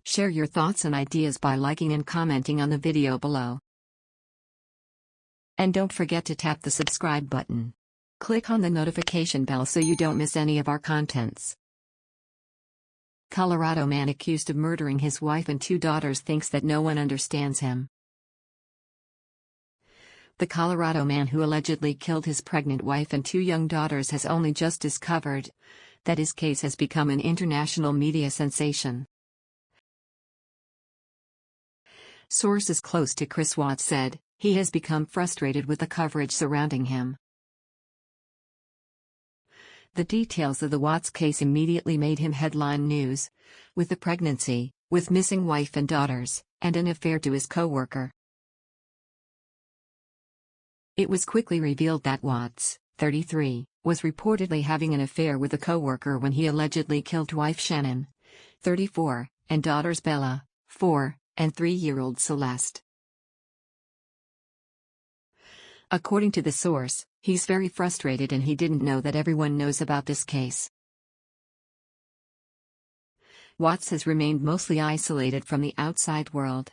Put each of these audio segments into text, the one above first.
Share your thoughts and ideas by liking and commenting on the video below. And don't forget to tap the subscribe button. Click on the notification bell so you don't miss any of our contents. Colorado man accused of murdering his wife and 2 daughters thinks that no one understands him. The Colorado man who allegedly killed his pregnant wife and 2 young daughters has only just discovered that his case has become an international media sensation. Sources close to Chris Watts said he has become frustrated with the coverage surrounding him. The details of the Watts case immediately made him headline news, with the pregnancy, with missing wife and daughters, and an affair to his co-worker. It was quickly revealed that Watts, 33, was reportedly having an affair with a co-worker when he allegedly killed wife Shanann, 34, and daughters Bella, 4, and 3-year-old Celeste. According to the source, he's very frustrated and he didn't know that everyone knows about this case. Watts has remained mostly isolated from the outside world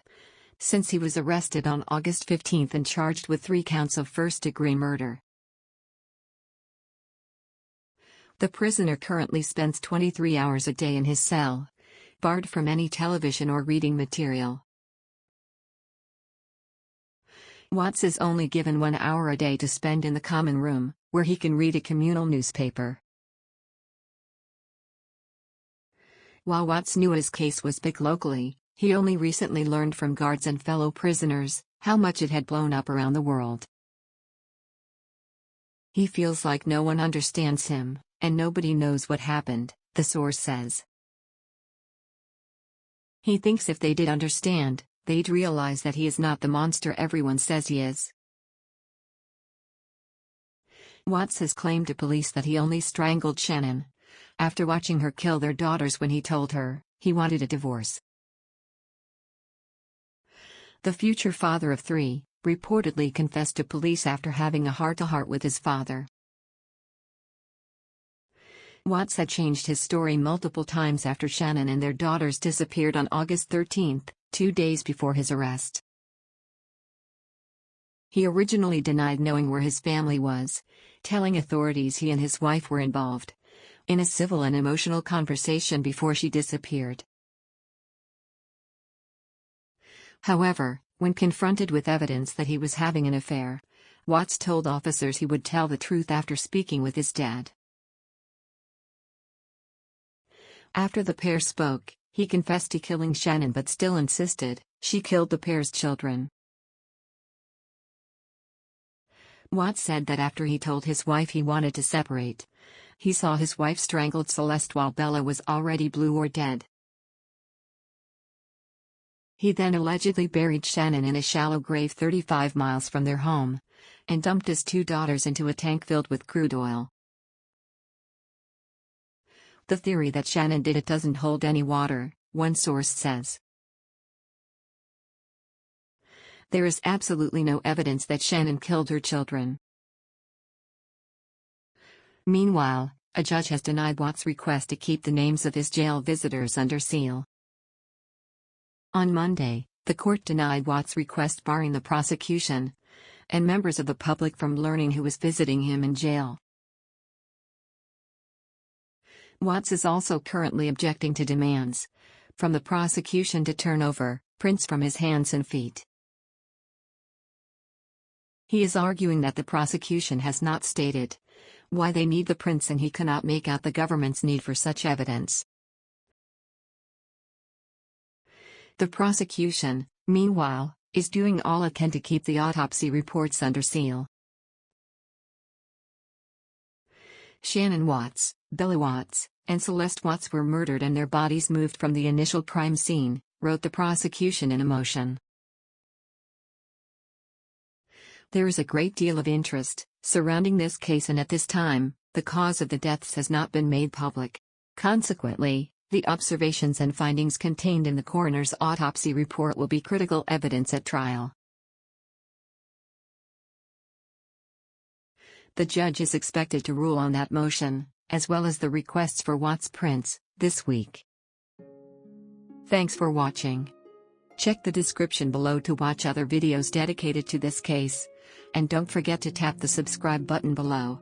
since he was arrested on August 15 and charged with 3 counts of first-degree murder. The prisoner currently spends 23 hours a day in his cell, barred from any television or reading material. Watts is only given 1 hour a day to spend in the common room, where he can read a communal newspaper. While Watts knew his case was big locally, he only recently learned from guards and fellow prisoners how much it had blown up around the world. He feels like no one understands him, and nobody knows what happened, the source says. He thinks if they did understand, they'd realize that he is not the monster everyone says he is. Watts has claimed to police that he only strangled Shanann after watching her kill their daughters when he told her he wanted a divorce. The future father of 3 reportedly confessed to police after having a heart-to-heart with his father. Watts had changed his story multiple times after Shanann and their daughters disappeared on August 13, 2 days before his arrest. He originally denied knowing where his family was, telling authorities he and his wife were involved in a civil and emotional conversation before she disappeared. However, when confronted with evidence that he was having an affair, Watts told officers he would tell the truth after speaking with his dad. After the pair spoke, he confessed to killing Shanann but still insisted she killed the pair's children. Watts said that after he told his wife he wanted to separate, he saw his wife strangled Celeste while Bella was already blue or dead. He then allegedly buried Shanann in a shallow grave 35 miles from their home, and dumped his 2 daughters into a tank filled with crude oil. The theory that Shanann did it doesn't hold any water, one source says. There is absolutely no evidence that Shanann killed her children. Meanwhile, a judge has denied Watts' request to keep the names of his jail visitors under seal. On Monday, the court denied Watts' request barring the prosecution and members of the public from learning who was visiting him in jail. Watts is also currently objecting to demands from the prosecution to turn over prints from his hands and feet. He is arguing that the prosecution has not stated why they need the prints and he cannot make out the government's need for such evidence. The prosecution, meanwhile, is doing all it can to keep the autopsy reports under seal. Shanann Watts, Bella Watts, and Celeste Watts were murdered and their bodies moved from the initial crime scene, wrote the prosecution in a motion. There is a great deal of interest surrounding this case, and at this time, the cause of the deaths has not been made public. Consequently, the observations and findings contained in the coroner's autopsy report will be critical evidence at trial. The judge is expected to rule on that motion, as well as the requests for Watts' prints, this week. Thanks for watching. Check the description below to watch other videos dedicated to this case. And don't forget to tap the subscribe button below.